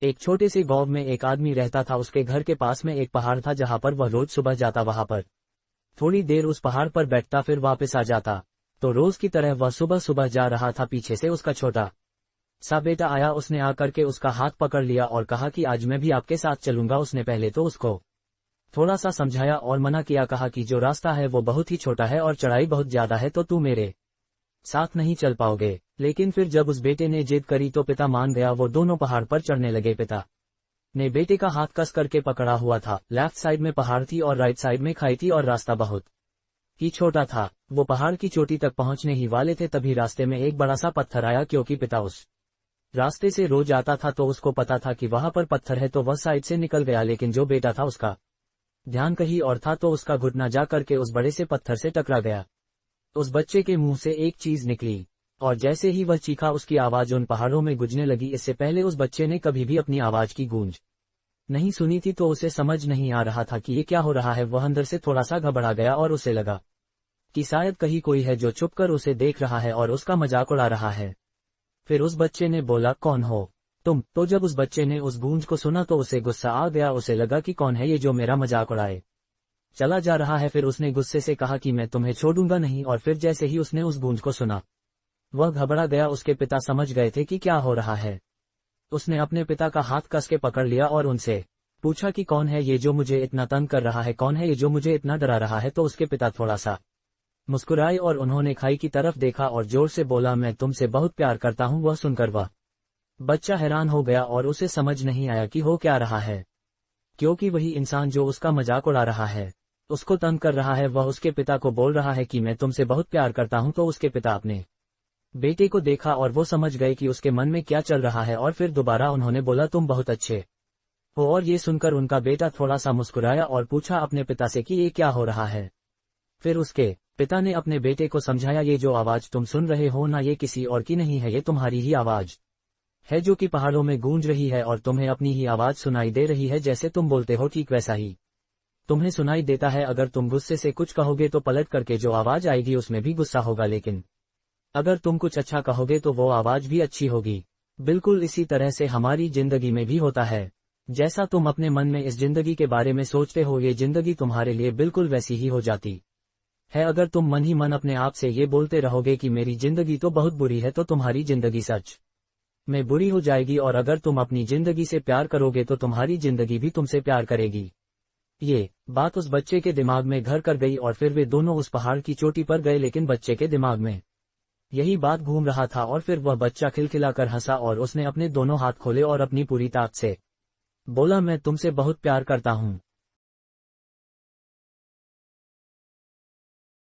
एक छोटे से गांव में एक आदमी रहता था। उसके घर के पास में एक पहाड़ था जहां पर वह रोज सुबह जाता, वहां पर थोड़ी देर उस पहाड़ पर बैठता, फिर वापस आ जाता। तो रोज की तरह वह सुबह सुबह जा रहा था। पीछे से उसका छोटा सा बेटा आया। उसने आकर के उसका हाथ पकड़ लिया और कहा कि आज मैं भी आपके साथ चलूंगा। उसने पहले तो उसको थोड़ा सा समझाया और मना किया, कहा कि जो रास्ता है वो बहुत ही छोटा है और चढ़ाई बहुत ज्यादा है, तो तू मेरे साथ नहीं चल पाओगे। लेकिन फिर जब उस बेटे ने जिद करी तो पिता मान गया। वो दोनों पहाड़ पर चढ़ने लगे। पिता ने बेटे का हाथ कस करके पकड़ा हुआ था। लेफ्ट साइड में पहाड़ थी और राइट साइड में खाई थी और रास्ता बहुत ही छोटा था। वो पहाड़ की चोटी तक पहुंचने ही वाले थे, तभी रास्ते में एक बड़ा सा पत्थर आया। क्योंकि पिता उस रास्ते से रोज आता था तो उसको पता था कि वहां पर पत्थर है, तो वह साइड से निकल गया। लेकिन जो बेटा था उसका ध्यान कहीं और था, तो उसका घुटना जा करके उस बड़े से पत्थर से टकरा गया। उस बच्चे के मुंह से एक चीज निकली और जैसे ही वह चीखा उसकी आवाज उन पहाड़ों में गूंजने लगी। इससे पहले उस बच्चे ने कभी भी अपनी आवाज की गूंज नहीं सुनी थी, तो उसे समझ नहीं आ रहा था कि ये क्या हो रहा है। वह अंदर से थोड़ा सा घबरा गया और उसे लगा कि शायद कहीं कोई है जो छुपकर उसे देख रहा है और उसका मजाक उड़ा रहा है। फिर उस बच्चे ने बोला, कौन हो तुम? तो जब उस बच्चे ने उस गूंज को सुना तो उसे गुस्सा आ गया। उसे लगा कि कौन है ये जो मेरा मजाक उड़ाए चला जा रहा है। फिर उसने गुस्से से कहा कि मैं तुम्हें छोड़ूंगा नहीं। और फिर जैसे ही उसने उस गूंज को सुना वह घबरा गया। उसके पिता समझ गए थे कि क्या हो रहा है। उसने अपने पिता का हाथ कस के पकड़ लिया और उनसे पूछा कि कौन है ये जो मुझे इतना तंग कर रहा है, कौन है ये जो मुझे इतना डरा रहा है। तो उसके पिता थोड़ा सा मुस्कुराए और उन्होंने खाई की तरफ देखा और जोर से बोला, मैं तुमसे बहुत प्यार करता हूं। वह सुनकर वह बच्चा हैरान हो गया और उसे समझ नहीं आया कि हो क्या रहा है, क्योंकि वही इंसान जो उसका मजाक उड़ा रहा है, उसको तंग कर रहा है, वह उसके पिता को बोल रहा है कि मैं तुमसे बहुत प्यार करता हूं। तो उसके पिता अपने बेटे को देखा और वो समझ गए कि उसके मन में क्या चल रहा है। और फिर दोबारा उन्होंने बोला, तुम बहुत अच्छे हो। और ये सुनकर उनका बेटा थोड़ा सा मुस्कुराया और पूछा अपने पिता से कि ये क्या हो रहा है। फिर उसके पिता ने अपने बेटे को समझाया, ये जो आवाज तुम सुन रहे हो ना, ये किसी और की नहीं है, ये तुम्हारी ही आवाज है जो कि पहाड़ों में गूंज रही है और तुम्हें अपनी ही आवाज सुनाई दे रही है। जैसे तुम बोलते हो ठीक वैसा ही तुम्हें सुनाई देता है। अगर तुम गुस्से से कुछ कहोगे तो पलट करके जो आवाज आएगी उसमें भी गुस्सा होगा, लेकिन अगर तुम कुछ अच्छा कहोगे तो वो आवाज भी अच्छी होगी। बिल्कुल इसी तरह से हमारी जिंदगी में भी होता है। जैसा तुम अपने मन में इस जिंदगी के बारे में सोचते हो, ये जिंदगी तुम्हारे लिए बिल्कुल वैसी ही हो जाती है। अगर तुम मन ही मन अपने आप से ये बोलते रहोगे कि मेरी जिंदगी तो बहुत बुरी है, तो तुम्हारी जिंदगी सच में बुरी हो जाएगी। और अगर तुम अपनी जिंदगी से प्यार करोगे तो तुम्हारी जिंदगी भी तुमसे प्यार करेगी। ये बात उस बच्चे के दिमाग में घर कर गई और फिर वे दोनों उस पहाड़ की चोटी पर गए। लेकिन बच्चे के दिमाग में यही बात घूम रहा था और फिर वह बच्चा खिलखिलाकर हंसा और उसने अपने दोनों हाथ खोले और अपनी पूरी ताकत से बोला, मैं तुमसे बहुत प्यार करता हूँ।